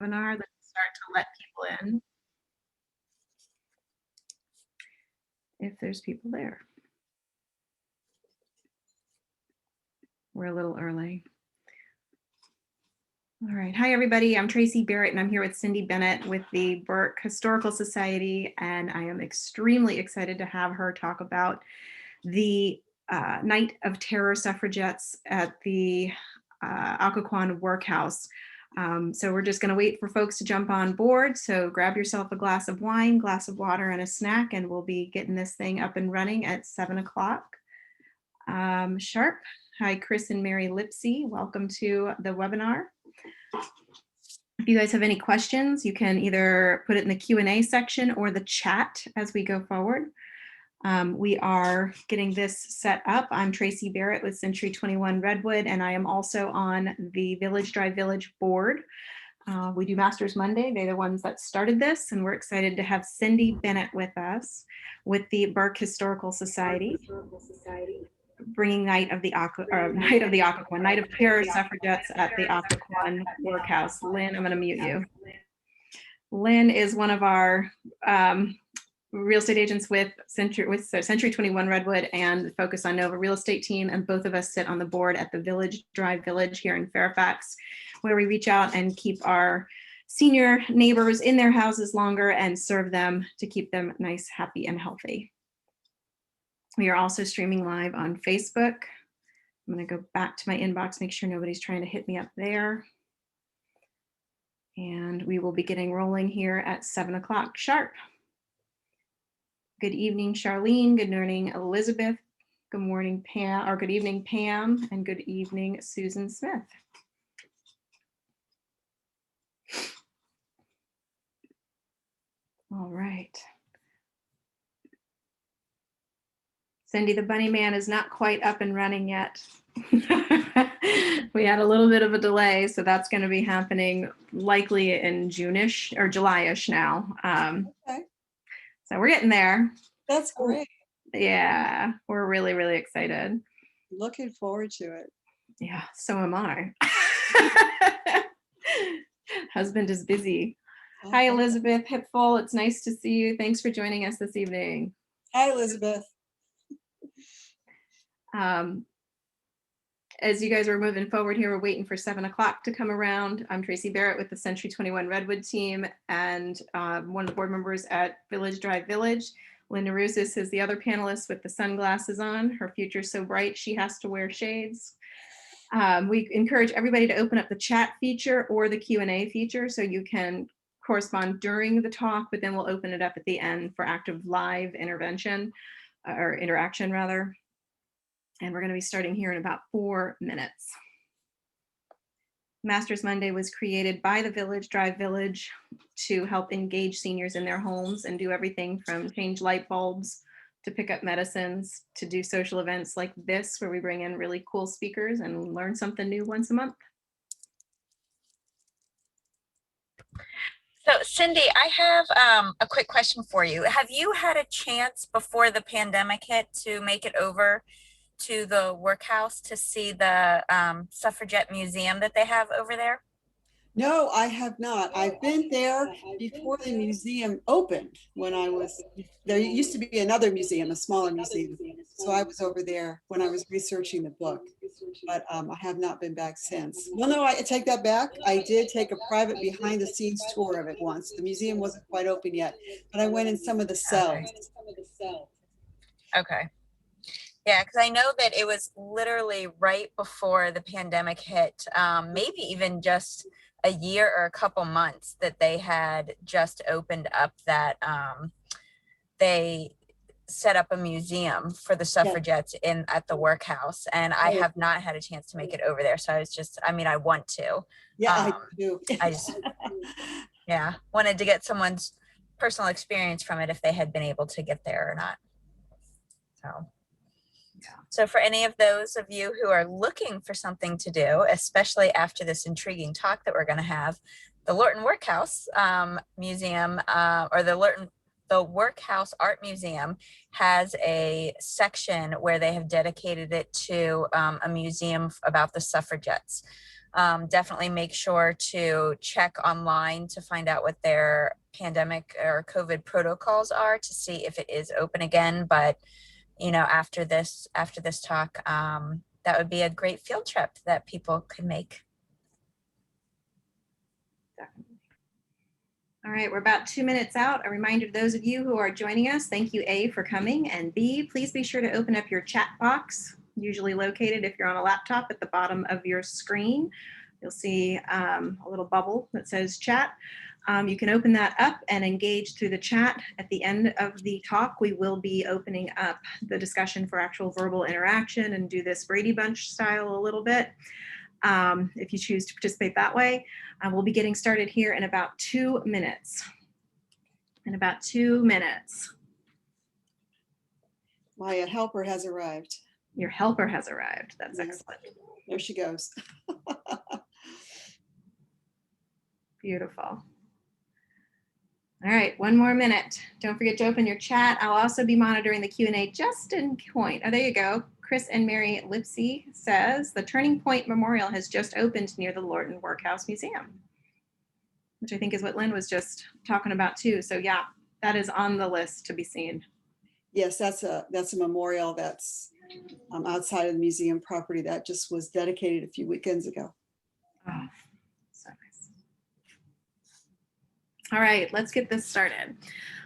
webinar. Let's start to let people in if there's people there. We're a little early. All right. Hi, everybody. I'm Tracy Barrett, and I'm here with Cindy Bennett with the Burke Historical Society, and I am extremely excited to have her talk about the Night of Terror suffragettes at the Occoquan Workhouse. So we're just going to wait for folks to jump on board. So grab yourself a glass of wine, glass of water, and a snack, and we'll be getting this thing up and running at 7 o'clock sharp. Hi, Chris and Mary Lipsy. Welcome to the webinar. If you guys have any questions, you can either put it in the Q&A section or the chat as we go forward. We are getting this set up. I'm Tracy Barrett with Century 21 Redwood, and I am also on the Village Drive Village board. We do Masters Monday. They're the ones that started this, and we're excited to have Cindy Bennett with us with the Burke Historical Society, bringing Night of the Occoquan, Night of Terror suffragettes at the Occoquan Workhouse. Lynn, I'm going to mute you. Lynn is one of our real estate agents with Century 21 Redwood and Focus on Nova Real Estate team, and both of us sit on the board at the Village Drive Village here in Fairfax, where we reach out and keep our senior neighbors in their houses longer and serve them to keep them nice, happy, and healthy. We are also streaming live on Facebook. I'm going to go back to my inbox, make sure nobody's trying to hit me up there. And we will be getting rolling here at 7 o'clock sharp. Good evening, Charlene. Good morning, Elizabeth. Good morning, Pam, or good evening, Pam, and good evening, Susan Smith. All right. Cindy, the bunny man is not quite up and running yet. We had a little bit of a delay, so that's going to be happening likely in June-ish or July-ish now. Okay. So we're getting there. That's great. Yeah, we're really, really excited. Looking forward to it. Yeah, so am I. Husband is busy. Okay. Hi, Elizabeth Hipful. It's nice to see you. Thanks for joining us this evening. Hi, Elizabeth. As you guys are moving forward here, we're waiting for 7 o'clock to come around. I'm Tracy Barrett with the Century 21 Redwood team and one of the board members at Village Drive Village. Linda Rousas is the other panelist with the sunglasses on. Her future's so bright, she has to wear shades. We encourage everybody to open up the chat feature or the Q&A feature so you can correspond during the talk, but then we'll open it up at the end for active live intervention or interaction rather. And we're going to be starting here in about 4 minutes. Masters Monday was created by the Village Drive Village to help engage seniors in their homes and do everything from change light bulbs to pick up medicines to do social events like this, where we bring in really cool speakers and learn something new once a month. So Cindy, I have a quick question for you. Have you had a chance before the pandemic hit to make it over to the workhouse to see the suffragette museum that they have over there? No, I have not. I've been there before the museum opened. When I was there, used to be another museum, a smaller museum. So I was over there when I was researching the book, but I have not been back since. Well, no, I take that back. I did take a private behind the scenes tour of it once. The museum wasn't quite open yet, but I went in some of the cells. Okay. Yeah, because I know that it was literally right before the pandemic hit, maybe even just a year or a couple months that they had just opened up that they set up a museum for the suffragettes at the workhouse. And I have not had a chance to make it over there. So I was just, I mean, I want to. Yeah, I do. I just, yeah, wanted to get someone's personal experience from it if they had been able to get there or not. So for any of those of you who are looking for something to do, especially after this intriguing talk that we're going to have, the Lorton Workhouse Museum or the Workhouse Art Museum has a section where they have dedicated it to a museum about the suffragettes. definitely make sure to check online to find out what their pandemic or COVID protocols are to see if it is open again. But, you know, after this talk, that would be a great field trip that people could make. Definitely. All right, we're about 2 minutes out. A reminder to those of you who are joining us, thank you, A, for coming, and B, please be sure to open up your chat box, usually located if you're on a laptop at the bottom of your screen. You'll see a little bubble that says chat. You can open that up and engage through the chat. At the end of the talk, we will be opening up the discussion for actual verbal interaction and do this Brady Bunch style a little bit. If you choose to participate that way. We'll be getting started here in about 2 minutes. In about 2 minutes. My helper has arrived. Your helper has arrived. That's Yes. excellent. There she goes. Beautiful. All right, 1 more minute. Don't forget to open your chat. I'll also be monitoring the Q&A just in point. Oh, there you go. Chris and Mary Lipsy says, the Turning Point Memorial has just opened near the Lorton Workhouse Museum, which I think is what Lynn was just talking about too. So yeah, that is on the list to be seen. Yes, that's a memorial that's outside of the museum property that just was dedicated a few weekends ago. Oh, so nice. All right, let's get this started.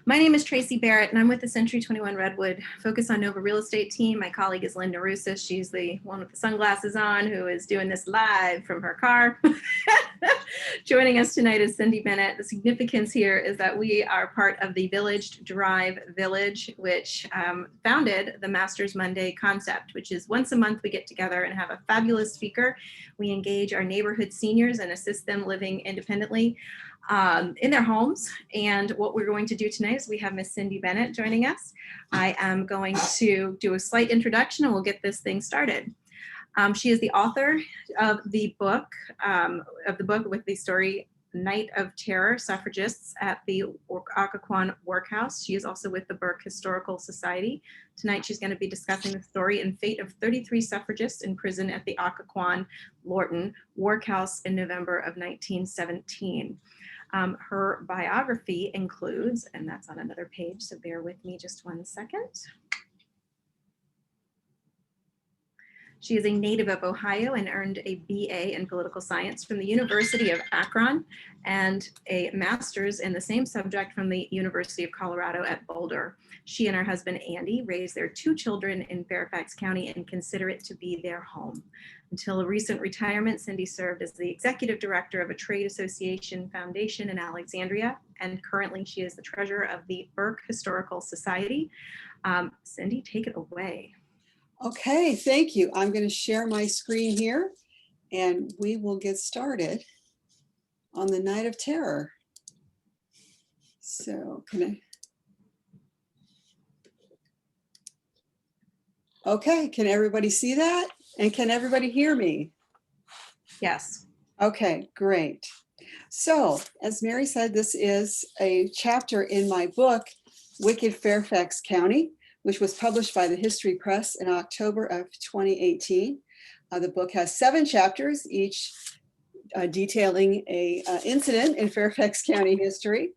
My name is Tracy Barrett, and I'm with the Century 21 Redwood Focus on Nova Real Estate team. My colleague is Linda Rusas. She's the one with the sunglasses on who is doing this live from her car. Joining us tonight is Cindy Bennett. The significance here is that we are part of the Village Drive Village, which founded the Masters Monday concept, which is once a month we get together and have a fabulous speaker. We engage our neighborhood seniors and assist them living independently in their homes. And what we're going to do tonight is we have Miss Cindy Bennett joining us. I am going to do a slight introduction and we'll get this thing started. She is the author of the book with the story Night of Terror, Suffragists at the Occoquan Workhouse. She is also with the Burke Historical Society. Tonight she's going to be discussing the story and fate of 33 suffragists in prison at the Occoquan Lorton Workhouse in November of 1917. Her biography includes, and that's on another page, so bear with me just 1 second. She is a native of Ohio and earned a BA in political science from the University of Akron and a master's in the same subject from the University of Colorado at Boulder. She and her husband, Andy, raised their 2 children in Fairfax County and consider it to be their home. Until a recent retirement, Cindy served as the executive director of a trade association foundation in Alexandria, and currently she is the treasurer of the Burke Historical Society. Cindy, take it away. Okay, thank you. I'm going to share my screen here and we will get started on the Night of Terror. So okay, can everybody see that? And can everybody hear me? Yes. Okay, great. So as Mary said, this is a chapter in my book, Wicked Fairfax County, which was published by the History Press in October of 2018. The book has 7 chapters, each detailing a incident in Fairfax County history.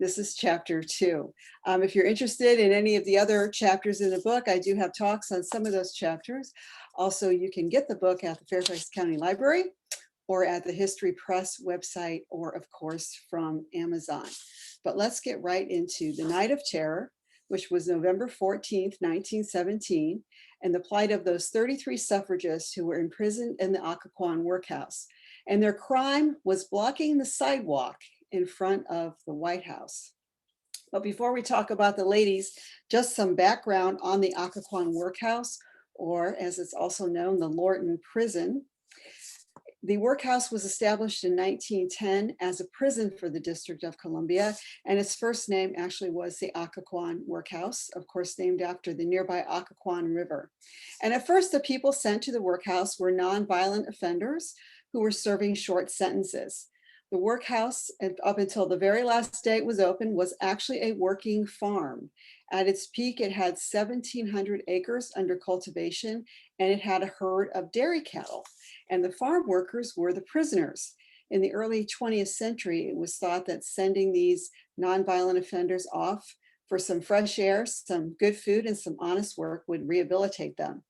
This is chapter 2. If you're interested in any of the other chapters in the book, I do have talks on some of those chapters. Also, you can get the book at the Fairfax County Library or at the History Press website, or of course from Amazon. But let's get right into the Night of Terror, which was November 14th, 1917, and the plight of those 33 suffragists who were imprisoned in the Occoquan Workhouse. And their crime was blocking the sidewalk in front of the White House. But before we talk about the ladies, just some background on the Occoquan Workhouse, or as it's also known, the Lorton Prison. The workhouse was established in 1910 as a prison for the District of Columbia, and its first name actually was the Occoquan Workhouse, of course named after the nearby Occoquan River. And at first, the people sent to the workhouse were nonviolent offenders who were serving short sentences. The workhouse, and up until the very last day it was open, was actually a working farm. At its peak, it had 1,700 acres under cultivation, and it had a herd of dairy cattle. And the farm workers were the prisoners. In the early 20th century, it was thought that sending these nonviolent offenders off for some fresh air, some good food, and some honest work would rehabilitate them.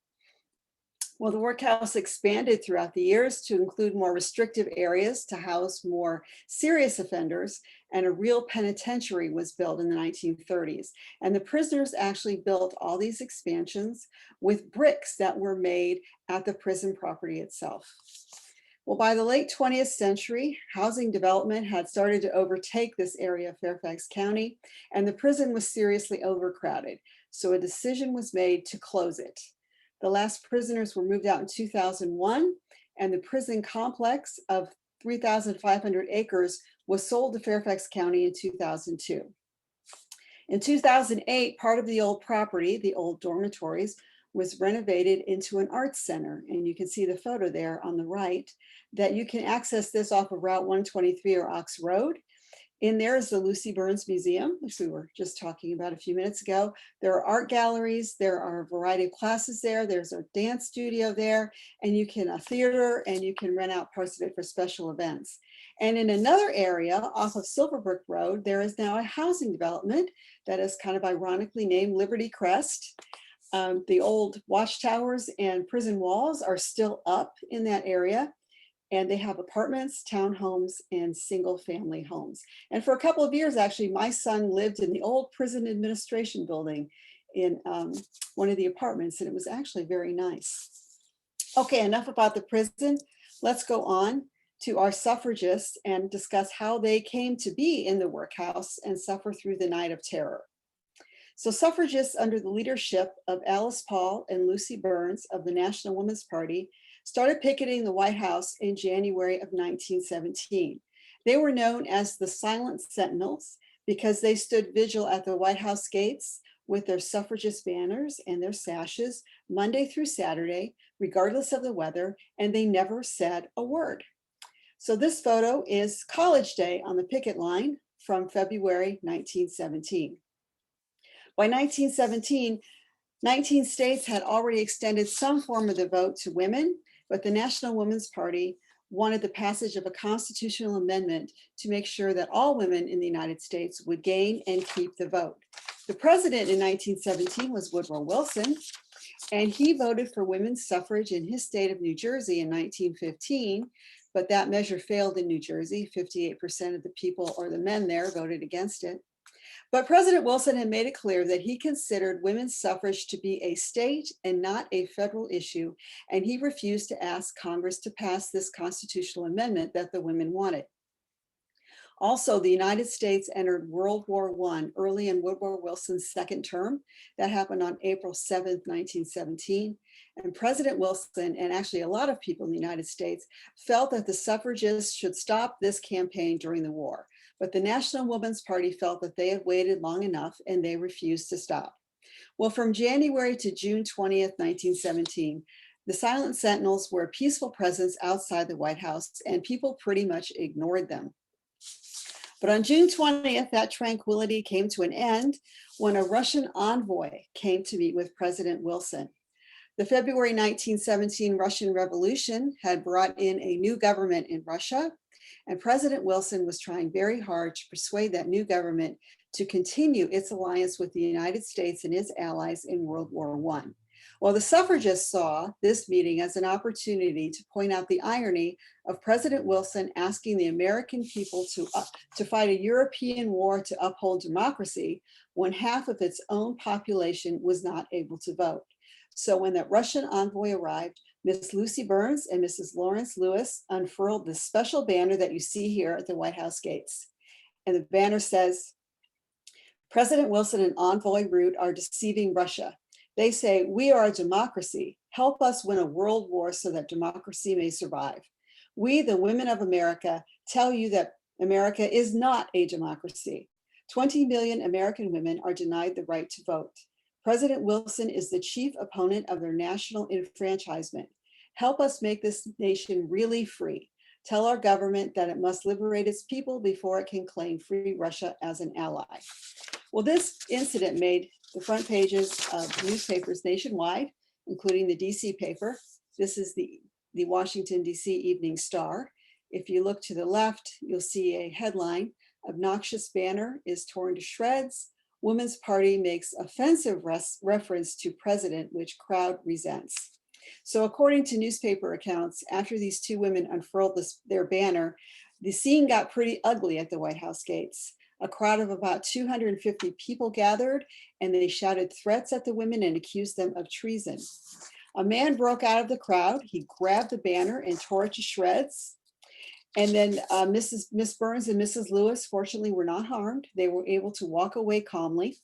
Well, the workhouse expanded throughout the years to include more restrictive areas to house more serious offenders, and a real penitentiary was built in the 1930s. And the prisoners actually built all these expansions with bricks that were made at the prison property itself. Well, by the late 20th century, housing development had started to overtake this area of Fairfax County, and the prison was seriously overcrowded. So a decision was made to close it. The last prisoners were moved out in 2001, and the prison complex of 3,500 acres was sold to Fairfax County in 2002. In 2008, part of the old property, the old dormitories, was renovated into an arts center. And you can see the photo there on the right, that you can access this off of Route 123 or Ox Road. In there is the Lucy Burns Museum, which we were just talking about a few minutes ago. There are art galleries, there are a variety of classes there, there's a dance studio there, and you can, a theater, and you can rent out parts of it for special events. And in another area off of Silverbrook Road, there is now a housing development that is kind of ironically named Liberty Crest. The old watchtowers and prison walls are still up in that area. And they have apartments, townhomes, and single family homes. And for a couple of years, actually, my son lived in the old prison administration building in one of the apartments, and it was actually very nice. Okay, enough about the prison. Let's go on to our suffragists and discuss how they came to be in the workhouse and suffer through the night of terror. So suffragists under the leadership of Alice Paul and Lucy Burns of the National Women's Party started picketing the White House in January of 1917. They were known as the Silent Sentinels because they stood vigil at the White House gates with their suffragist banners and their sashes Monday through Saturday, regardless of the weather, and they never said a word. So this photo is College Day on the picket line from February 1917. By 1917, 19 states had already extended some form of the vote to women, but the National Women's Party wanted the passage of a constitutional amendment to make sure that all women in the United States would gain and keep the vote. The president in 1917 was Woodrow Wilson, and he voted for women's suffrage in his state of New Jersey in 1915, but that measure failed in New Jersey. 58% of the people or the men there voted against it. But President Wilson had made it clear that he considered women's suffrage to be a state and not a federal issue, and he refused to ask Congress to pass this constitutional amendment that the women wanted. Also, the United States entered World War I early in Woodrow Wilson's second term. That happened on April 7th, 1917. And President Wilson, and actually a lot of people in the United States, felt that the suffragists should stop this campaign during the war. But the National Women's Party felt that they had waited long enough and they refused to stop. Well, from January to June 20th, 1917, the Silent Sentinels were a peaceful presence outside the White House, and people pretty much ignored them. But on June 20th, that tranquility came to an end when a Russian envoy came to meet with President Wilson. The February 1917 Russian Revolution had brought in a new government in Russia, and President Wilson was trying very hard to persuade that new government to continue its alliance with the United States and its allies in World War I. Well, the suffragists saw this meeting as an opportunity to point out the irony of President Wilson asking the American people to fight a European war to uphold democracy when half of its own population was not able to vote. So when that Russian envoy arrived, Miss Lucy Burns and Mrs. Lawrence Lewis unfurled the special banner that you see here at the White House gates. And the banner says, President Wilson and envoy Root are deceiving Russia. They say, we are a democracy. Help us win a world war so that democracy may survive. We, the women of America, tell you that America is not a democracy. 20 million American women are denied the right to vote. President Wilson is the chief opponent of their national enfranchisement. Help us make this nation really free. Tell our government that it must liberate its people before it can claim free Russia as an ally. Well, this incident made the front pages of newspapers nationwide, including the DC paper. This is the Washington, DC Evening Star. If you look to the left, you'll see a headline, "Obnoxious banner is torn to shreds. Women's Party makes offensive reference to president, which crowd resents." So according to newspaper accounts, after these two women unfurled their banner, the scene got pretty ugly at the White House gates. A crowd of about 250 people gathered, and they shouted threats at the women and accused them of treason. A man broke out of the crowd. He grabbed the banner and tore it to shreds. And then Miss Burns and Mrs. Lewis, fortunately, were not harmed. They were able to walk away calmly.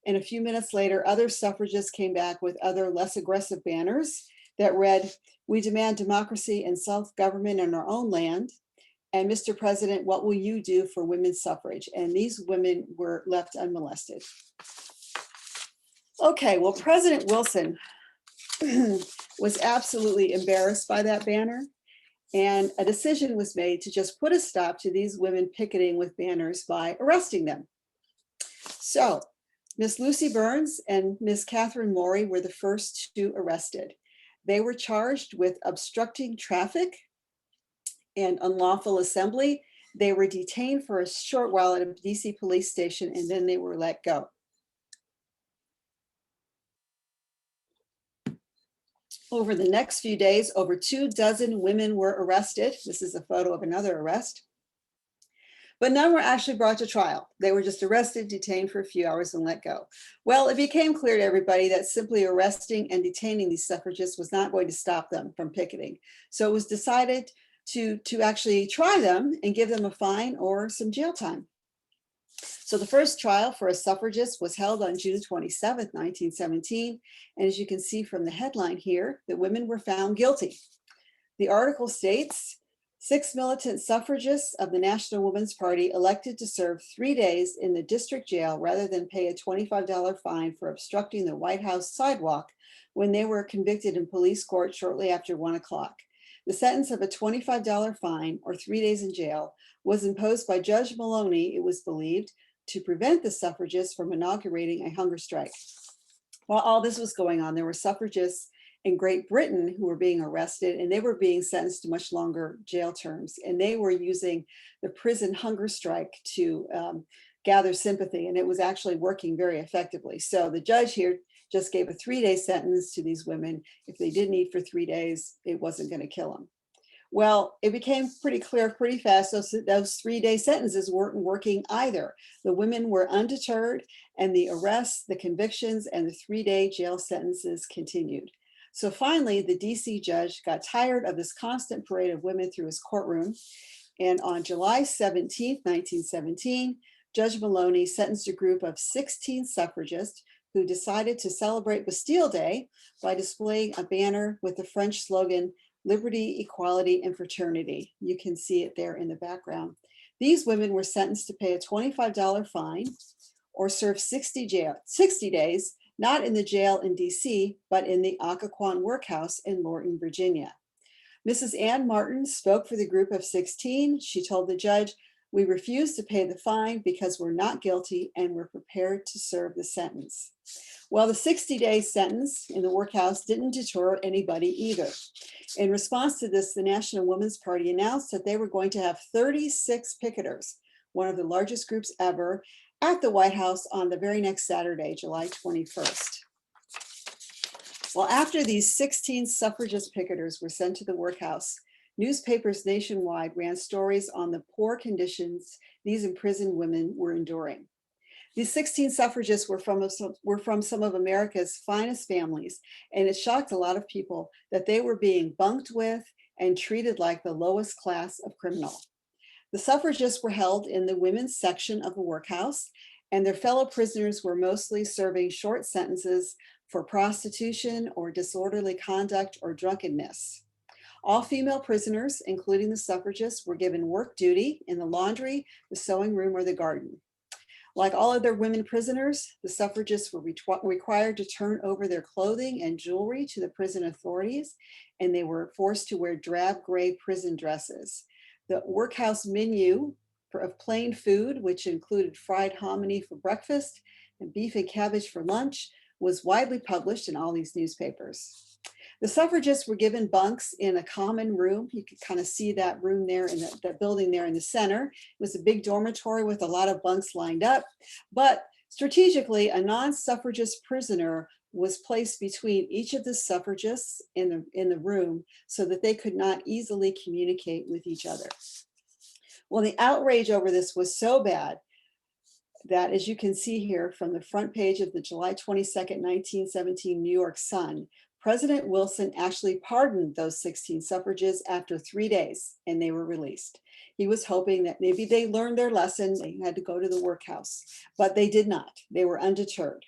And a few minutes later, other suffragists came back with other less aggressive banners that read, "We demand democracy and self-government in our own land. And Mr. President, what will you do for women's suffrage?" And these women were left unmolested. Okay, well, President Wilson was absolutely embarrassed by that banner. And a decision was made to just put a stop to these women picketing with banners by arresting them. So Miss Lucy Burns and Miss Catherine Morey were the first two arrested. They were charged with obstructing traffic and unlawful assembly. They were detained for a short while at a DC police station, and then they were let go. Over the next few days, over 24 women were arrested. This is a photo of another arrest. But none were actually brought to trial. They were just arrested, detained for a few hours, and let go. Well, it became clear to everybody that simply arresting and detaining these suffragists was not going to stop them from picketing. So it was decided to actually try them and give them a fine or some jail time. So the first trial for a suffragist was held on June 27th, 1917. And as you can see from the headline here, the women were found guilty. The article states, 6 militant suffragists of the National Women's Party elected to serve 3 days in the district jail rather than pay a $25 fine for obstructing the White House sidewalk when they were convicted in police court shortly after 1 o'clock. The sentence of a $25 fine or 3 days in jail was imposed by Judge Maloney, it was believed, to prevent the suffragists from inaugurating a hunger strike. While all this was going on, there were suffragists in Great Britain who were being arrested, and they were being sentenced to much longer jail terms. And they were using the prison hunger strike to gather sympathy, and it was actually working very effectively. So the judge here just gave a 3-day sentence to these women. If they didn't eat for 3 days, it wasn't going to kill them. Well, it became pretty clear pretty fast. Those 3-day sentences weren't working either. The women were undeterred, and the arrests, the convictions, and the 3-day jail sentences continued. So finally, the DC judge got tired of this constant parade of women through his courtroom. And on July 17th, 1917, Judge Maloney sentenced a group of 16 suffragists who decided to celebrate Bastille Day by displaying a banner with the French slogan, "Liberty, Equality, and Fraternity." You can see it there in the background. These women were sentenced to pay a $25 fine or serve 60 days, not in the jail in DC, but in the Occoquan Workhouse in Lorton, Virginia. Mrs. Ann Martin spoke for the group of 16. She told the judge, "We refuse to pay the fine because we're not guilty and we're prepared to serve the sentence." Well, the 60-day sentence in the workhouse didn't deter anybody either. In response to this, the National Women's Party announced that they were going to have 36 picketers, one of the largest groups ever, at the White House on the very next Saturday, July 21st. Well, after these 16 suffragist picketers were sent to the workhouse, newspapers nationwide ran stories on the poor conditions these imprisoned women were enduring. These 16 suffragists were from some of America's finest families, and it shocked a lot of people that they were being bunked with and treated like the lowest class of criminal. The suffragists were held in the women's section of the workhouse, and their fellow prisoners were mostly serving short sentences for prostitution or disorderly conduct or drunkenness. All female prisoners, including the suffragists, were given work duty in the laundry, the sewing room, or the garden. Like all other women prisoners, the suffragists were required to turn over their clothing and jewelry to the prison authorities, and they were forced to wear drab gray prison dresses. The workhouse menu of plain food, which included fried hominy for breakfast and beef and cabbage for lunch, was widely published in all these newspapers. The suffragists were given bunks in a common room. You could kind of see that room there in that building there in the center. It was a big dormitory with a lot of bunks lined up, but strategically, a non-suffragist prisoner was placed between each of the suffragists in the room so that they could not easily communicate with each other. Well, the outrage over this was so bad that, as you can see here from the front page of the July 22nd, 1917 New York Sun, President Wilson actually pardoned those 16 suffragists after 3 days, and they were released. He was hoping that maybe they learned their lesson. They had to go to the workhouse, but they did not. They were undeterred.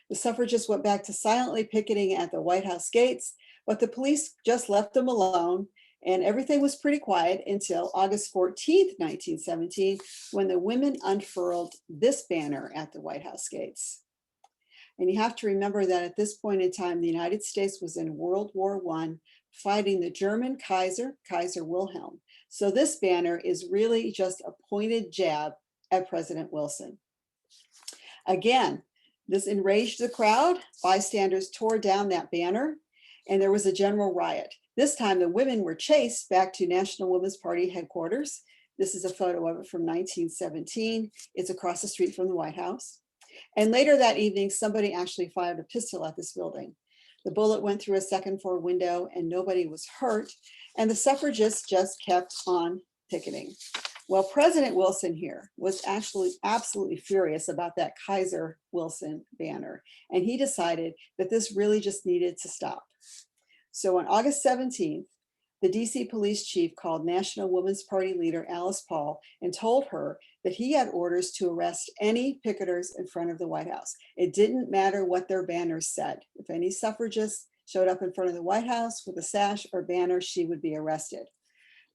The suffragists went back to silently picketing at the White House gates, but the police just left them alone, and everything was pretty quiet until August 14th, 1917, when the women unfurled this banner at the White House gates. And you have to remember that at this point in time, the United States was in World War I, fighting the German Kaiser, Kaiser Wilhelm. So this banner is really just a pointed jab at President Wilson. Again, this enraged the crowd. Bystanders tore down that banner, and there was a general riot. This time, the women were chased back to National Women's Party headquarters. This is a photo of it from 1917. It's across the street from the White House. And later that evening, somebody actually fired a pistol at this building. The bullet went through a second floor window and nobody was hurt. And the suffragists just kept on picketing. Well, President Wilson here was actually absolutely furious about that Kaiser Wilson banner. And he decided that this really just needed to stop. So on August 17th, the DC police chief called National Women's Party leader Alice Paul and told her that he had orders to arrest any picketers in front of the White House. It didn't matter what their banners said. If any suffragists showed up in front of the White House with a sash or banner, she would be arrested.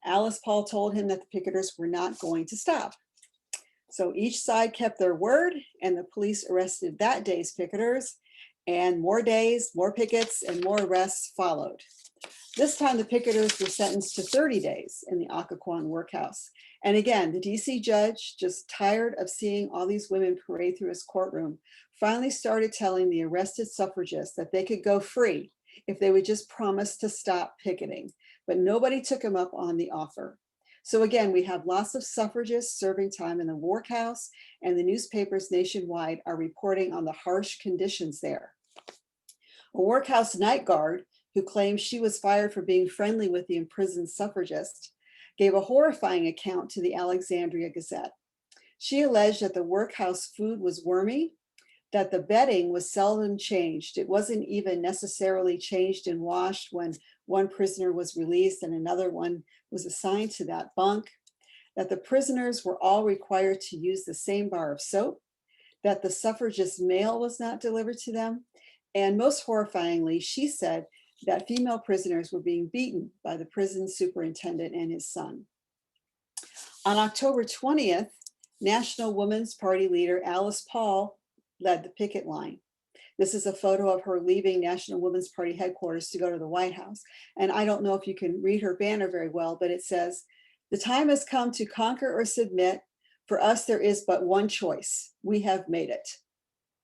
Alice Paul told him that the picketers were not going to stop. So each side kept their word, and the police arrested that day's picketers, and more days, more pickets, and more arrests followed. This time, the picketers were sentenced to 30 days in the Occoquan Workhouse. And again, the DC judge, just tired of seeing all these women parade through his courtroom, finally started telling the arrested suffragists that they could go free if they would just promise to stop picketing. But nobody took him up on the offer. So again, we have lots of suffragists serving time in the workhouse, and the newspapers nationwide are reporting on the harsh conditions there. A workhouse night guard, who claimed she was fired for being friendly with the imprisoned suffragist, gave a horrifying account to the Alexandria Gazette. She alleged that the workhouse food was wormy, that the bedding was seldom changed. It wasn't even necessarily changed and washed when one prisoner was released and another one was assigned to that bunk, that the prisoners were all required to use the same bar of soap, that the suffragist mail was not delivered to them, and most horrifyingly, she said that female prisoners were being beaten by the prison superintendent and his son. On October 20th, National Women's Party leader Alice Paul led the picket line. This is a photo of her leaving National Women's Party headquarters to go to the White House. And I don't know if you can read her banner very well, but it says, "The time has come to conquer or submit. For us, there is but one choice. We have made it."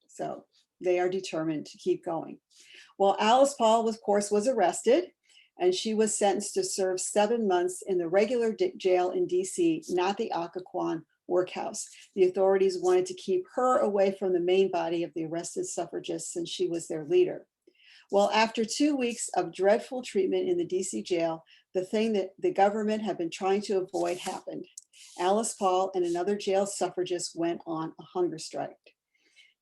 So they are determined to keep going. Well, Alice Paul, of course, was arrested, and she was sentenced to serve 7 months in the regular jail in DC, not the Occoquan Workhouse. The authorities wanted to keep her away from the main body of the arrested suffragists since she was their leader. Well, after 2 weeks of dreadful treatment in the DC jail, the thing that the government had been trying to avoid happened. Alice Paul and another jail suffragist went on a hunger strike.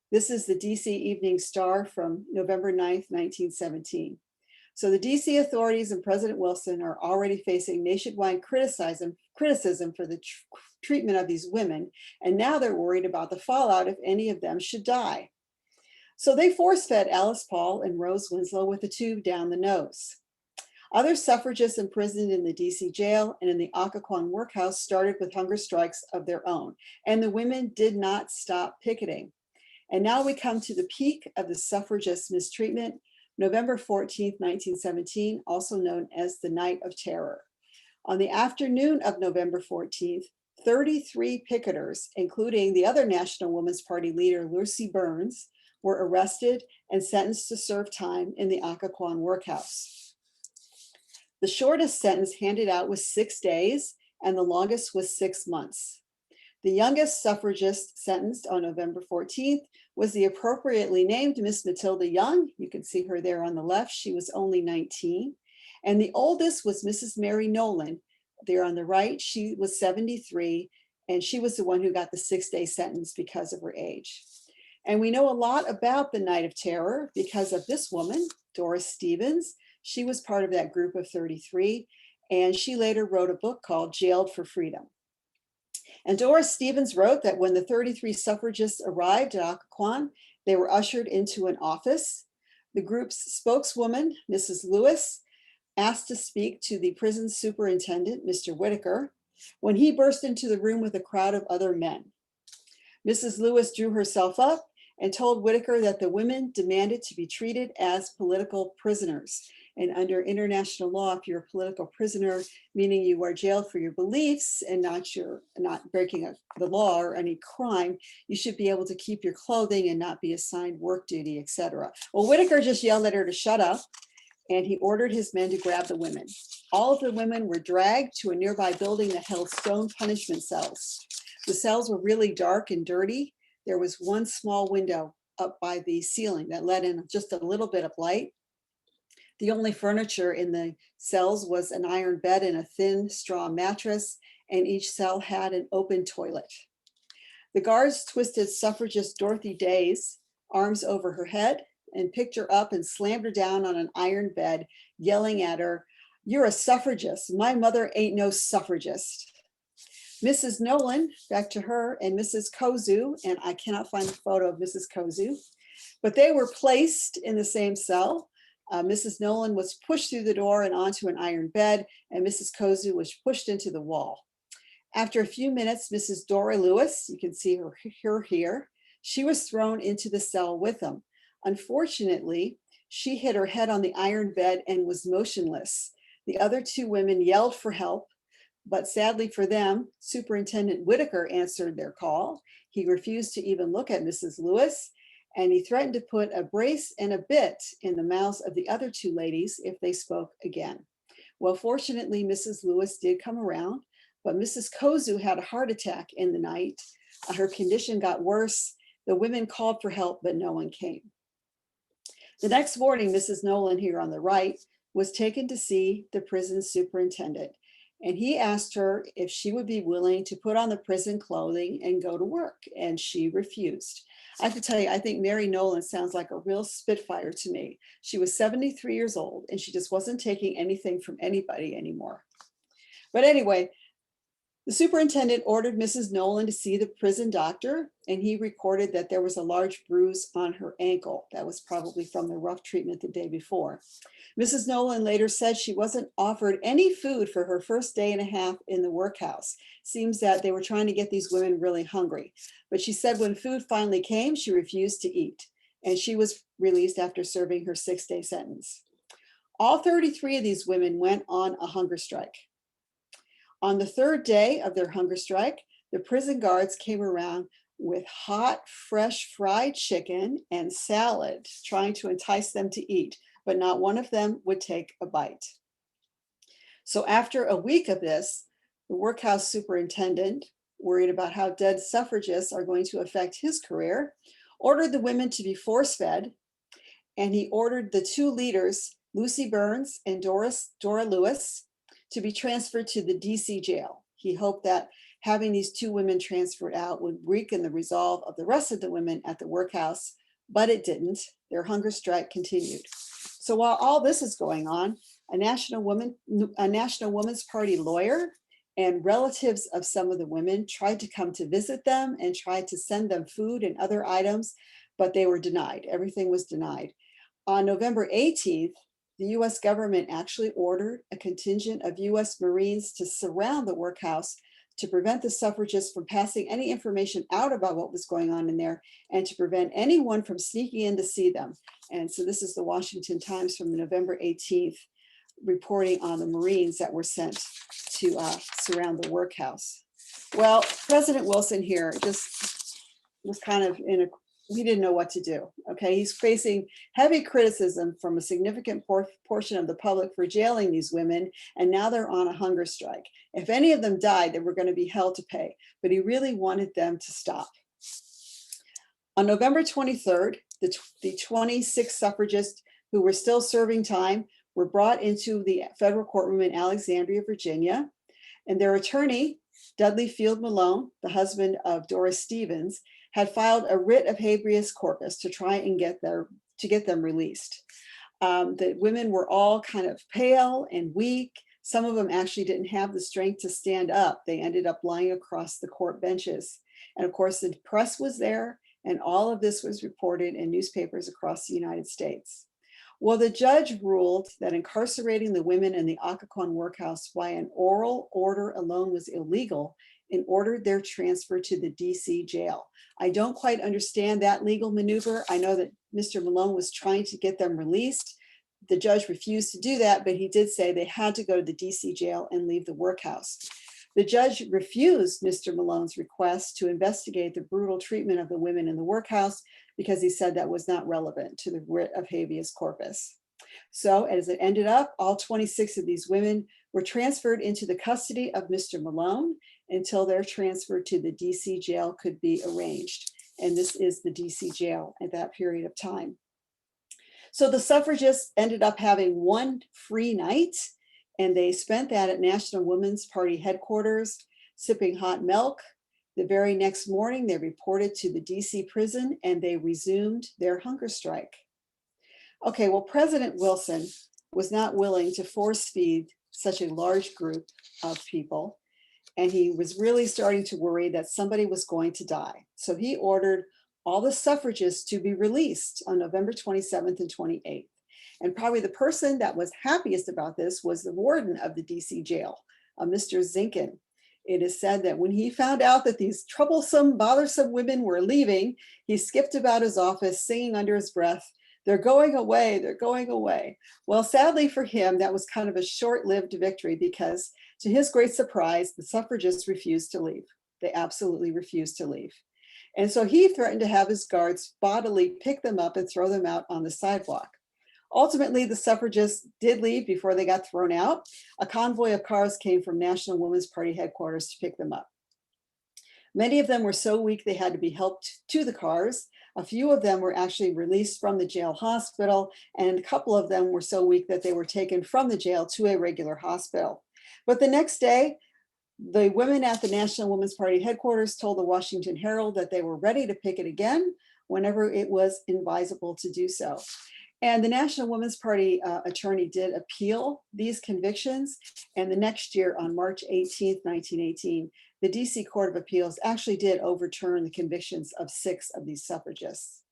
This is the DC Evening Star from November 9th, 1917. So the DC authorities and President Wilson are already facing nationwide criticism for the treatment of these women, and now they're worried about the fallout if any of them should die. So they force-fed Alice Paul and Rose Winslow with a tube down the nose. Other suffragists imprisoned in the DC jail and in the Occoquan Workhouse started with hunger strikes of their own, and the women did not stop picketing. And now we come to the peak of the suffragist mistreatment, November 14th, 1917, also known as the Night of Terror. On the afternoon of November 14th, 33 picketers, including the other National Woman's Party leader, Lucy Burns, were arrested and sentenced to serve time in the Occoquan Workhouse. The shortest sentence handed out was 6 days, and the longest was 6 months. The youngest suffragist sentenced on November 14th was the appropriately named Miss Matilda Young. You can see her there on the left. She was only 19. And the oldest was Mrs. Mary Nolan. There on the right, she was 73, and she was the one who got the 6-day sentence because of her age. And we know a lot about the Night of Terror because of this woman, Doris Stevens. She was part of that group of 33, and she later wrote a book called Jailed for Freedom. And Doris Stevens wrote that when the 33 suffragists arrived at Occoquan, they were ushered into an office. The group's spokeswoman, Mrs. Lewis, asked to speak to the prison superintendent, Mr. Whitaker, when he burst into the room with a crowd of other men. Mrs. Lewis drew herself up and told Whitaker that the women demanded to be treated as political prisoners. And under international law, if you're a political prisoner, meaning you are jailed for your beliefs and not breaking the law or any crime, you should be able to keep your clothing and not be assigned work duty, etc. Well, Whitaker just yelled at her to shut up, and he ordered his men to grab the women. All of the women were dragged to a nearby building that held stone punishment cells. The cells were really dark and dirty. There was one small window up by the ceiling that let in just a little bit of light. The only furniture in the cells was an iron bed and a thin straw mattress, and each cell had an open toilet. The guards twisted suffragist Dorothy Day's arms over her head and picked her up and slammed her down on an iron bed, yelling at her, "You're a suffragist. My mother ain't no suffragist." Mrs. Nolan, back to her, and Mrs. Kozu, and I cannot find a photo of Mrs. Kozu, but they were placed in the same cell. Mrs. Nolan was pushed through the door and onto an iron bed, and Mrs. Kozu was pushed into the wall. After a few minutes, Mrs. Dora Lewis, you can see her here, she was thrown into the cell with them. Unfortunately, she hit her head on the iron bed and was motionless. The other 2 women yelled for help, but sadly for them, Superintendent Whitaker answered their call. He refused to even look at Mrs. Lewis, and he threatened to put a brace and a bit in the mouths of the other 2 ladies if they spoke again. Well, fortunately, Mrs. Lewis did come around, but Mrs. Kozu had a heart attack in the night. Her condition got worse. The women called for help, but no one came. The next morning, Mrs. Nolan, here on the right, was taken to see the prison superintendent, and he asked her if she would be willing to put on the prison clothing and go to work, and she refused. I have to tell you, I think Mary Nolan sounds like a real spitfire to me. She was 73 years old, and she just wasn't taking anything from anybody anymore. But anyway, the superintendent ordered Mrs. Nolan to see the prison doctor, and he recorded that there was a large bruise on her ankle. That was probably from the rough treatment the day before. Mrs. Nolan later said she wasn't offered any food for her first day and a half in the workhouse. Seems that they were trying to get these women really hungry. But she said when food finally came, she refused to eat, and she was released after serving her 6-day sentence. All 33 of these women went on a hunger strike. On the 3rd day of their hunger strike, the prison guards came around with hot, fresh fried chicken and salad, trying to entice them to eat, but not one of them would take a bite. So after a week of this, the workhouse superintendent, worried about how dead suffragists are going to affect his career, ordered the women to be force-fed, and he ordered the 2 leaders, Lucy Burns and Dora Lewis, to be transferred to the DC jail. He hoped that having these 2 women transferred out would weaken the resolve of the rest of the women at the workhouse, but it didn't. Their hunger strike continued. So while all this is going on, a National Woman's Party lawyer and relatives of some of the women tried to come to visit them and tried to send them food and other items, but they were denied. Everything was denied. On November 18th, the US government actually ordered a contingent of US Marines to surround the workhouse to prevent the suffragists from passing any information out about what was going on in there and to prevent anyone from sneaking in to see them. And so this is the Washington Times from November 18th. reporting on the Marines that were sent to surround the workhouse. Well, President Wilson here just was kind of he didn't know what to do. Okay, he's facing heavy criticism from a significant portion of the public for jailing these women, and now they're on a hunger strike. If any of them died, they were going to be held to pay, but he really wanted them to stop. On November 23rd, the 26 suffragists who were still serving time were brought into the federal courtroom in Alexandria, Virginia, and their attorney, Dudley Field Malone, the husband of Doris Stevens, had filed a writ of habeas corpus to try and get them released. The women were all kind of pale and weak. Some of them actually didn't have the strength to stand up. They ended up lying across the court benches. And of course, the press was there, and all of this was reported in newspapers across the United States. Well, the judge ruled that incarcerating the women in the Occoquan Workhouse by an oral order alone was illegal and ordered their transfer to the DC jail. I don't quite understand that legal maneuver. I know that Mr. Malone was trying to get them released. The judge refused to do that, but he did say they had to go to the DC jail and leave the workhouse. The judge refused Mr. Malone's request to investigate the brutal treatment of the women in the workhouse because he said that was not relevant to the writ of habeas corpus. So as it ended up, all 26 of these women were transferred into the custody of Mr. Malone until their transfer to the DC jail could be arranged. And this is the DC jail at that period of time. So the suffragists ended up having one free night, and they spent that at National Women's Party headquarters, sipping hot milk. The very next morning, they reported to the DC prison and they resumed their hunger strike. Okay, well, President Wilson was not willing to force feed such a large group of people, and he was really starting to worry that somebody was going to die. So he ordered all the suffragists to be released on November 27th and 28th. And probably the person that was happiest about this was the warden of the DC jail, Mr. Zinkin. It is said that when he found out that these troublesome, bothersome women were leaving, he skipped about his office singing under his breath, "They're going away, they're going away." Well, sadly for him, that was kind of a short-lived victory because to his great surprise, the suffragists refused to leave. They absolutely refused to leave. And so he threatened to have his guards bodily pick them up and throw them out on the sidewalk. Ultimately, the suffragists did leave before they got thrown out. A convoy of cars came from National Women's Party headquarters to pick them up. Many of them were so weak they had to be helped to the cars. A few of them were actually released from the jail hospital, and a couple of them were so weak that they were taken from the jail to a regular hospital. But the next day, the women at the National Women's Party headquarters told the Washington Herald that they were ready to picket again whenever it was advisable to do so. And the National Women's Party attorney did appeal these convictions. And the next year, on March 18th, 1918, the DC Court of Appeals actually did overturn the convictions of 6 of these suffragists.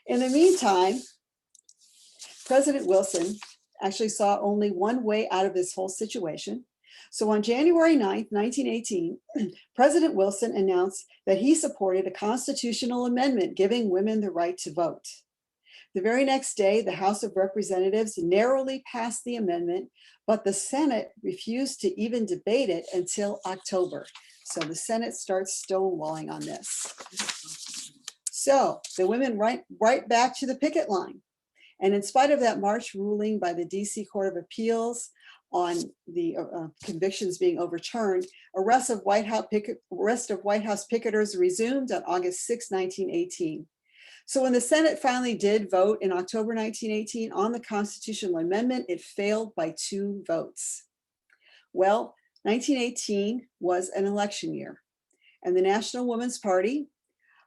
In the meantime, President Wilson actually saw only one way out of this whole situation. So on January 9th, 1918, President Wilson announced that he supported a constitutional amendment giving women the right to vote. The very next day, the House of Representatives narrowly passed the amendment, but the Senate refused to even debate it until October. So the Senate starts stonewalling on this. So the women right back to the picket line. And in spite of that March ruling by the DC Court of Appeals on the convictions being overturned, arrest of White House picketers resumed on August 6, 1918. So when the Senate finally did vote in October 1918 on the constitutional amendment, it failed by 2 votes. Well, 1918 was an election year, and the National Women's Party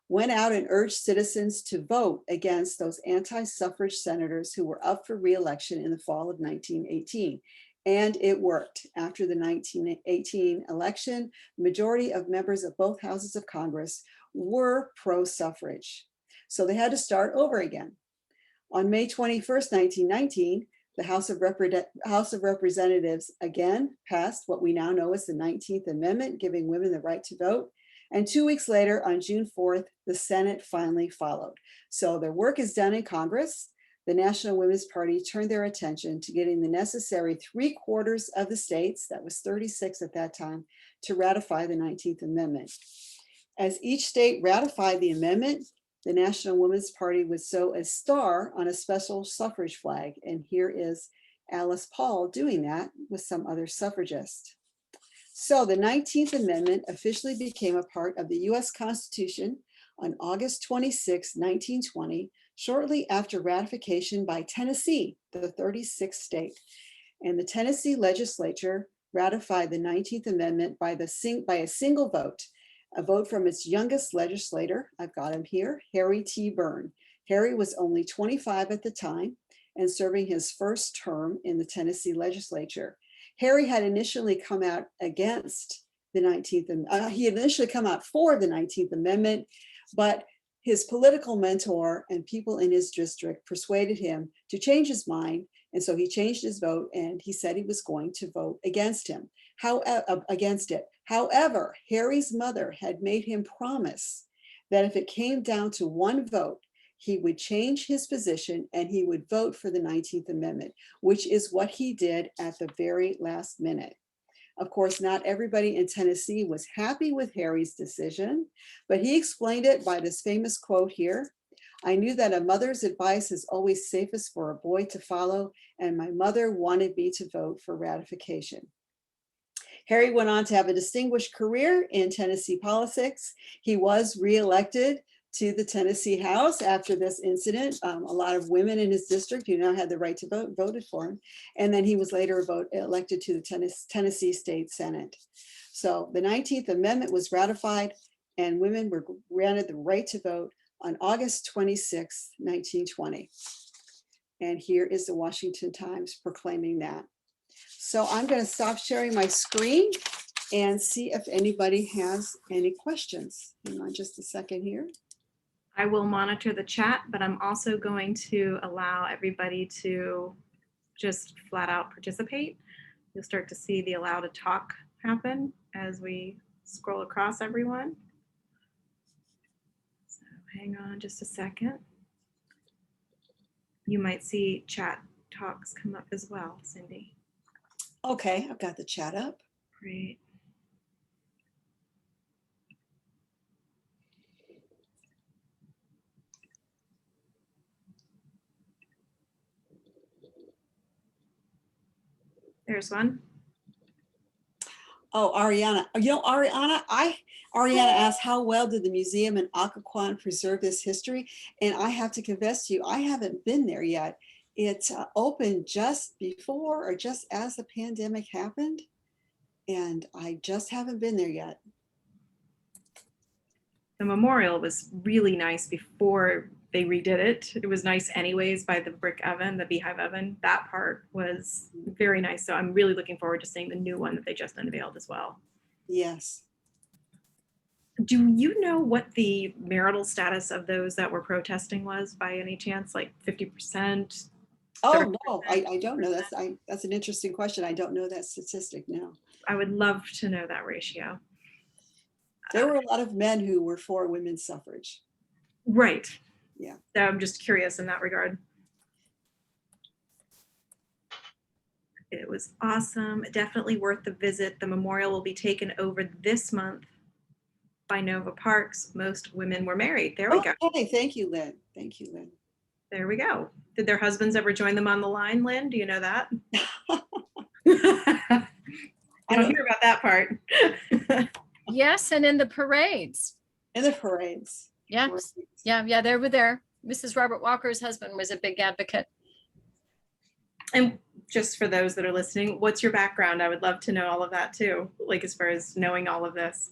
went out and urged citizens to vote against those anti-suffrage senators who were up for re-election in the fall of 1918. And it worked. After the 1918 election, the majority of members of both houses of Congress were pro-suffrage. So they had to start over again. On May 21st, 1919, the House of Representatives again passed what we now know as the 19th Amendment, giving women the right to vote. And 2 weeks later, on June 4th, the Senate finally followed. So their work is done in Congress. the National Women's Party turned their attention to getting the necessary 3/4 of the states, that was 36 at that time, to ratify the 19th Amendment. As each state ratified the amendment, the National Women's Party would sew a star on a special suffrage flag. And here is Alice Paul doing that with some other suffragists. So the 19th Amendment officially became a part of the US Constitution on August 26, 1920, shortly after ratification by Tennessee, the 36th state. And the Tennessee legislature ratified the 19th Amendment by a single vote, a vote from its youngest legislator, I've got him here, Harry T. Byrne. Harry was only 25 at the time and serving his first term in the Tennessee legislature. Harry had initially come out against the 19th, he had initially come out for the 19th Amendment, but his political mentor and people in his district persuaded him to change his mind. And so he changed his vote and he said he was going to vote against it. However, Harry's mother had made him promise that if it came down to one vote, he would change his position and he would vote for the 19th Amendment, which is what he did at the very last minute. Of course, not everybody in Tennessee was happy with Harry's decision, but he explained it by this famous quote here. "I knew that a mother's advice is always safest for a boy to follow, and my mother wanted me to vote for ratification." Harry went on to have a distinguished career in Tennessee politics. He was reelected to the Tennessee House after this incident. A lot of women in his district who now had the right to vote voted for him. And then he was later elected to the Tennessee State Senate. So the 19th Amendment was ratified and women were granted the right to vote on August 26, 1920. And here is the Washington Times proclaiming that. So I'm going to stop sharing my screen and see if anybody has any questions. Hang on just a second here. I will monitor the chat, but I'm also going to allow everybody to just flat out participate. You'll start to see the allow to talk happen as we scroll across everyone. So hang on just a second. You might see chat talks come up as well, Cindy. Okay, I've got the chat up. Great. There's one. Oh, Ariana. Ariana asked, how well did the museum in Occoquan preserve this history? And I have to confess to you, I haven't been there yet. It opened just before or just as the pandemic happened. And I just haven't been there yet. The memorial was really nice before they redid it. It was nice anyways by the brick oven, the beehive oven. That part was very nice. So I'm really looking forward to seeing the new one that they just unveiled as well. Yes. Do you know what the marital status of those that were protesting was by any chance? Like 50%? Oh, no, I don't know. That's an interesting question. I don't know that statistic now. I would love to know that ratio. There were a lot of men who were for women's suffrage. Right. Yeah. So I'm just curious in that regard. It was awesome. Definitely worth the visit. The memorial will be taken over this month by Nova Parks. Most women were married. There we go. Okay, thank you, Lynn. Thank you, Lynn. There we go. Did their husbands ever join them on the line, Lynn? Do you know that? I don't hear about that part. Yes, and in the parades. In the parades. Yes. Yeah, they were there. Mrs. Robert Walker's husband was a big advocate. And just for those that are listening, what's your background? I would love to know all of that too, like as far as knowing all of this.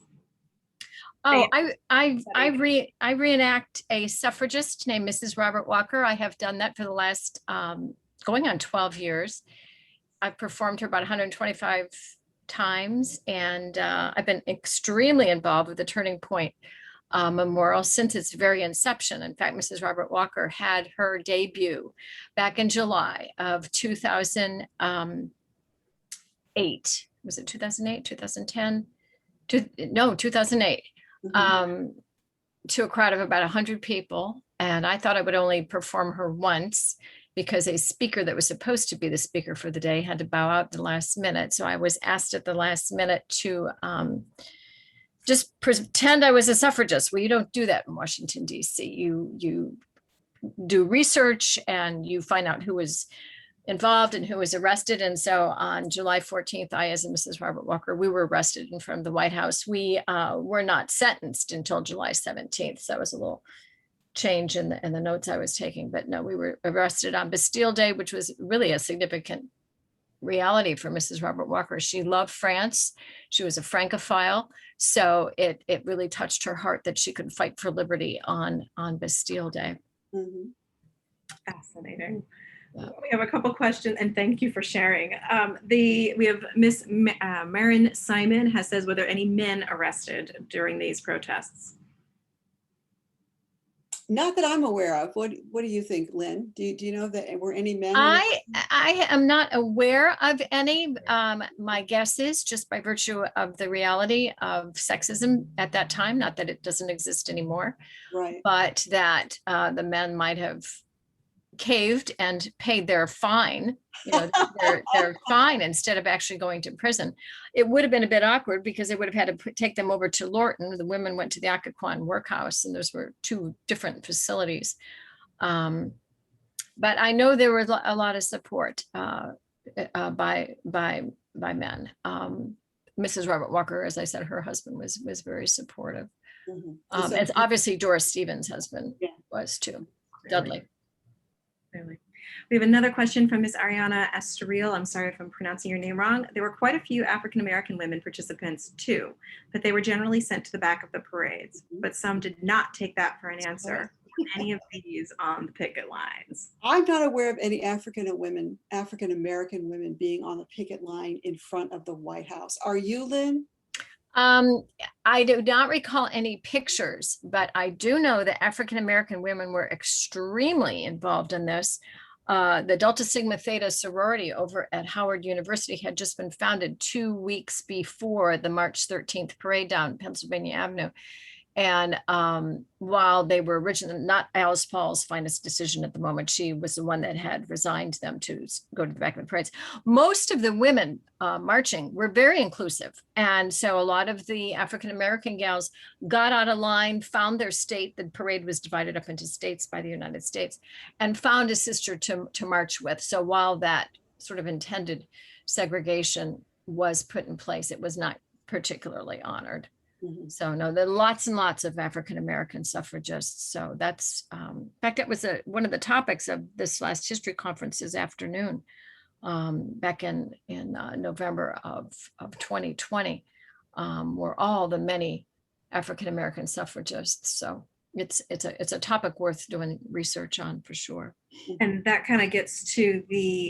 Oh, I reenact a suffragist named Mrs. Robert Walker. I have done that for the last going on 12 years. I've performed her about 125 times, and I've been extremely involved with the Turning Point Memorial since its very inception. In fact, Mrs. Robert Walker had her debut back in July of 2008. Was it 2008, 2010? 2008. To a crowd of about 100 people. And I thought I would only perform her once. because a speaker that was supposed to be the speaker for the day had to bow out at the last minute. So I was asked at the last minute to just pretend I was a suffragist. Well, you don't do that in Washington, D.C. You do research and you find out who was involved and who was arrested. And so on July 14th, I, as Mrs. Robert Walker, we were arrested in front of the White House. We were not sentenced until July 17th. So that was a little change in the notes I was taking. But no, we were arrested on Bastille Day, which was really a significant reality for Mrs. Robert Walker. She loved France. She was a Francophile. So it really touched her heart that she could fight for liberty on Bastille Day. Mhm. Fascinating. Yeah. We have a couple questions, and thank you for sharing. We have Miss Marin Simon has says, were there any men arrested during these protests? Not that I'm aware of. What do you think, Lynn? Do you know that were any men? I am not aware of any. My guess is just by virtue of the reality of sexism at that time, not that it doesn't exist anymore, Right. but that the men might have caved and paid their fine, their fine instead of actually going to prison. It would have been a bit awkward because they would have had to take them over to Lorton. The women went to the Occoquan Workhouse, and those were two different facilities. But I know there was a lot of support by men. Mrs. Robert Walker, as I said, her husband was very supportive. Mhm. And obviously Doris Stevens' husband Yeah. was too. Dudley. Really. We have another question from Miss Ariana Estoril. I'm sorry if I'm pronouncing your name wrong. There were quite a few African-American women participants too, but they were generally sent to the back of the parades. But some did not take that for an answer. Were any of these on the picket lines? I'm not aware of any African-American women being on the picket line in front of the White House. Are you, Lynn? I do not recall any pictures, but I do know that African-American women were extremely involved in this. The Delta Sigma Theta sorority over at Howard University had just been founded 2 weeks before the March 13th parade down Pennsylvania Avenue. And while they were originally not Alice Paul's finest decision at the moment, she was the one that had resigned them to go to the back of the parades. Most of the women marching were very inclusive. And so a lot of the African-American gals got out of line, found their state. The parade was divided up into states by the United States, and found a sister to march with. So while that sort of intended segregation was put in place, it was not particularly honored. Mhm. So no, there are lots and lots of African-American suffragists. So that's, in fact, that was one of the topics of this last history conference this afternoon, back in November of 2020, were all the many African-American suffragists. So it's a topic worth doing research on for sure. And that kind of gets to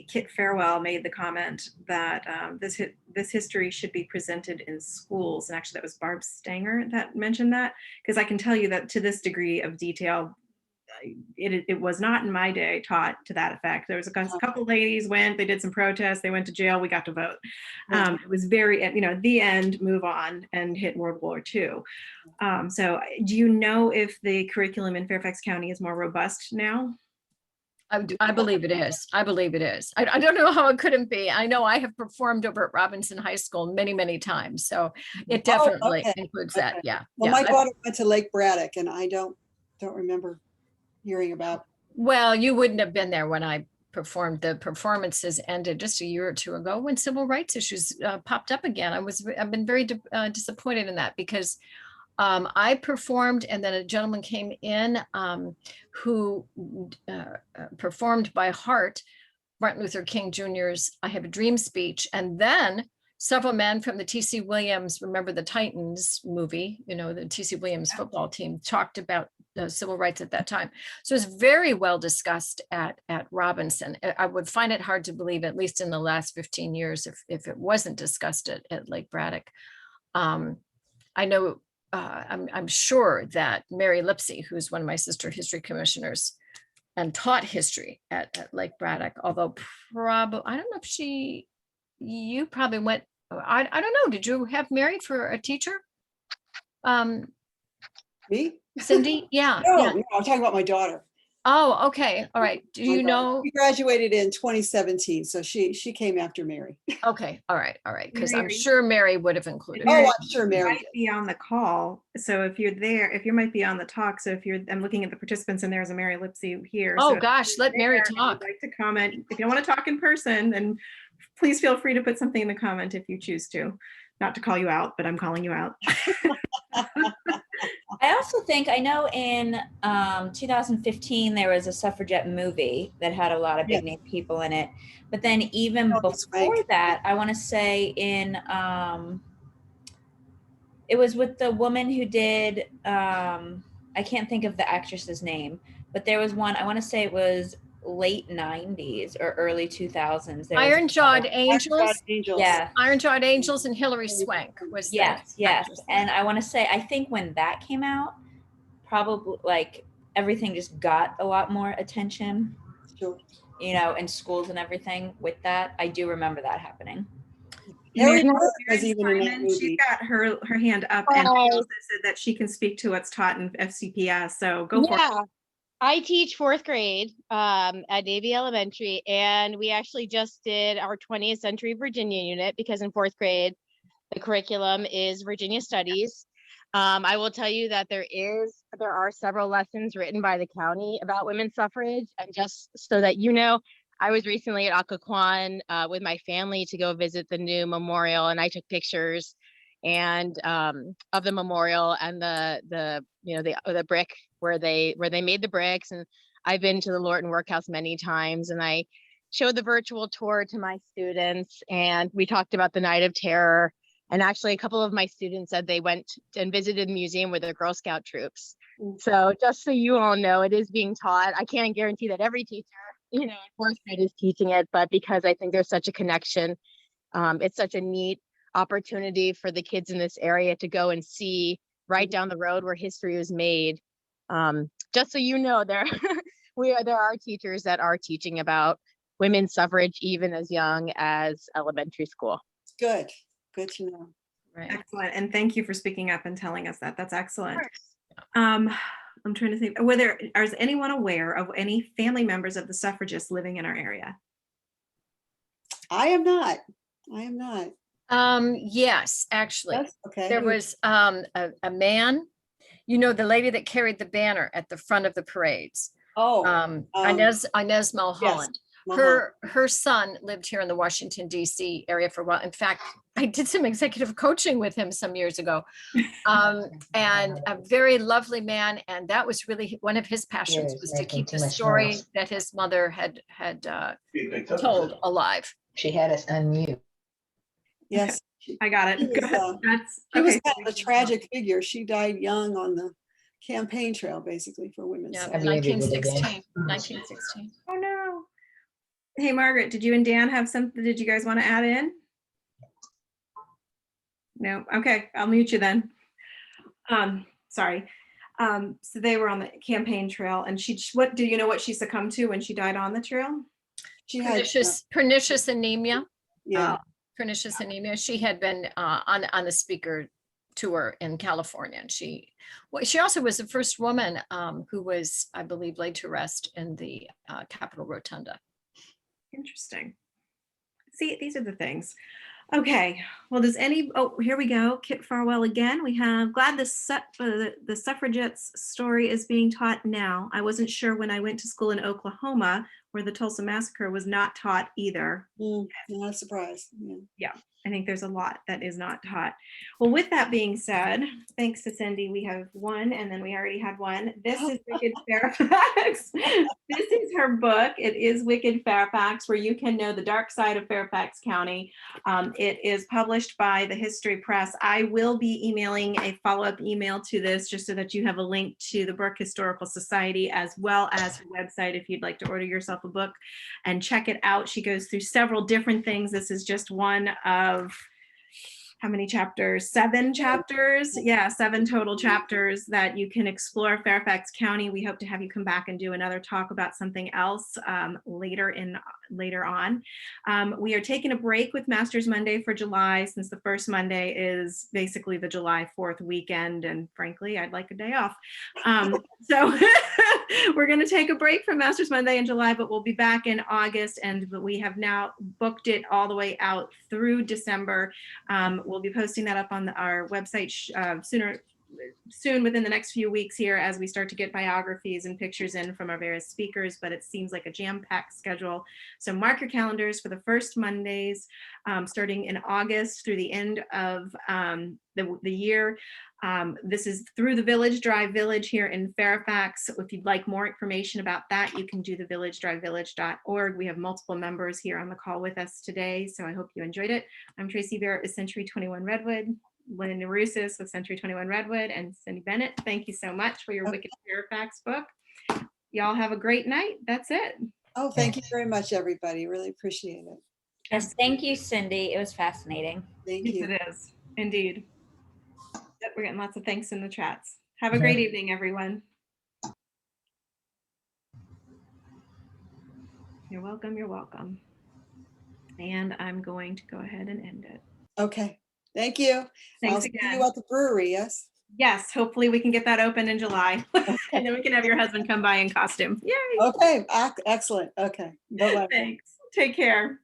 Kit Farewell made the comment that this history should be presented in schools. And actually that was Barb Stanger that mentioned that, because I can tell you that to this degree of detail, it was not in my day taught to that effect. There was a couple ladies they did some protests, they went to jail, we got to vote. It was very, the end, move on, and hit World War II. So do you know if the curriculum in Fairfax County is more robust now? I believe it is. I believe it is. I don't know how it couldn't be. I know I have performed over at Robinson High School many, many times. So it definitely includes that. Yeah. Well, my daughter went to Lake Braddock, and I don't remember hearing about. Well, you wouldn't have been there when I performed. The performances ended just a year or two ago when civil rights issues popped up again. I've been very disappointed in that, because I performed, and then a gentleman came in who performed by heart Martin Luther King Jr.'s "I Have a Dream" speech. And then several men from the T.C. Williams, remember the Titans movie, the T.C. Williams football team, talked about civil rights at that time. So it's very well discussed at Robinson. I would find it hard to believe, at least in the last 15 years, if it wasn't discussed at Lake Braddock. I know, I'm sure that Mary Lipsey, who's one of my sister history commissioners and taught history at Lake Braddock, although probably, I don't know if you probably went, I don't know, did you have Mary for a teacher? Me? Cindy? Yeah. No, Yeah. no, I'm talking about my daughter. Oh, okay. All right. Do My you daughter. know? She graduated in 2017, so she came after Mary. Okay. All right. All right. Because I'm Mary. sure Mary would have included. Oh, her. I'm sure You Mary might did. be on the call. So if you're there, if you might be on the talk. So if you're, I'm looking at the participants and there's a Mary Lipsy here. Oh So if gosh, you're let Mary there and you'd talk. like to comment. If you don't want to talk in person, then please feel free to put something in the comment if you choose to. Not to call you out, but I'm calling you out. I also think, I know in 2015, there was a suffragette movie that had a lot of big name people in it. But then even Oh, before Swank. that, I want to say it was with the woman who did, I can't think of the actress's name, but there was one, I want to say it was late 90s or early 2000s. There was Iron-Jawed Iron-Jawed Angels. Angels. Yeah. Iron-Jawed Angels and Hilary Swank was the Yes, yes. actress. And I want to say, I think when that came out, probably like everything just got a lot more attention, Sure. you know, in schools and everything with that. I do remember that happening. Harry Mary- Burke was Mary even in that Simon, she's movie. got her hand up and she Hi. also said that she can speak to what's taught in FCPS. So go for it. Yeah, I teach fourth grade at Navy Elementary, and we actually just did our 20th Century Virginia unit because in fourth grade, the curriculum is Virginia Studies. I will tell you that there are several lessons written by the county about women's suffrage, and just so that you know, I was recently at Occoquan with my family to go visit the new memorial, and I took pictures and of the memorial and the brick where they made the bricks. And I've been to the Lorton Workhouse many times, and I showed the virtual tour to my students, and we talked about the Night of Terror. And actually, a couple of my students said they went and visited the museum with their Girl Scout troops. So just so you all know, it is being taught. I can't guarantee that every teacher, you know, in fourth grade is teaching it, but because I think there's such a connection, it's such a neat opportunity for the kids in this area to go and see right down the road where history was made. Just so you know, there are teachers that are teaching about women's suffrage even as young as elementary school. Good to know. Right. Excellent. And thank you for speaking up and telling us that. That's excellent. I'm trying to think, is anyone aware of any family members of the suffragists living in our area? I am not. Yes, actually. Yes, okay. There was a man, you know, the lady that carried the banner at the front of the parades. Inez Mulholland. Her son lived here in the Washington, D.C. area for a while. In fact, I did some executive coaching with him some years ago. And a very lovely man. And that was really one of his passions, was to keep the story that his mother had told alive. She had us unmute. Yes. I got it. She was kind of a tragic figure. She died young on the campaign trail, basically, for women's Yeah, suffrage. 1916. Oh no. Hey, Margaret, did you and Dan have something? Did you guys want to add in? No. Okay, I'll mute you then. Sorry. So they were on the campaign trail, and what do you know what she succumbed to when she died on the trail? She had Pernicious anemia. yeah. Pernicious anemia. She had been on the speaker tour in California, and she also was the first woman who was, I believe, laid to rest in the Capitol Rotunda. Interesting. See, these are the things. Okay, well, here we go. Kit Farwell again. We have, glad the suffragettes story is being taught now. I wasn't sure when I went to school in Oklahoma where the Tulsa Massacre was not taught either. Not a surprise. Yeah, I think there's a lot that is not taught. Well, with that being said, thanks to Cindy, we have one, and then we already had one. This is Wicked Fairfax. This is her book. It is Wicked Fairfax, where you can know the dark side of Fairfax County. It is published by the History Press. I will be emailing a follow-up email to this just so that you have a link to the Burke Historical Society as well as her website if you'd like to order yourself a book and check it out. She goes through several different things. This is just one of how many chapters? 7 chapters. Yeah, 7 total chapters that you can explore Fairfax County. We hope to have you come back and do another talk about something else later on. We are taking a break with Masters Monday for July, since the first Monday is basically the July 4th weekend, and frankly, I'd like a day off. So we're going to take a break from Masters Monday in July, but we'll be back in August, and we have now booked it all the way out through December. We'll be posting that up on our website soon within the next few weeks here as we start to get biographies and pictures in from our various speakers, but it seems like a jam-packed schedule. So mark your calendars for the first Mondays starting in August through the end of the year. This is through the Village Drive Village here in Fairfax. If you'd like more information about that, you can do the villagedrivevillage.org. We have multiple members here on the call with us today, so I hope you enjoyed it. I'm Tracy Barrett with Century 21 Redwood, Linda Nerusis with Century 21 Redwood, and Cindy Bennett. Thank you so much for your Wicked Fairfax book. Y'all have a great night. That's it. Oh, thank you very much, everybody. Really appreciate it. Yes, thank you, Cindy. It was fascinating. Thank Yes, you. it is. Indeed. Yep, we're getting lots of thanks in the chats. Have a great evening, everyone. You're welcome. You're welcome. And I'm going to go ahead and end it. Okay. Thank you. Thanks I'll see again. you at the brewery, yes? Yes, hopefully we can get that open in July. And then we can have your husband come by in costume. Yay. Okay, excellent. Okay. Bye-bye. Thanks. Take care.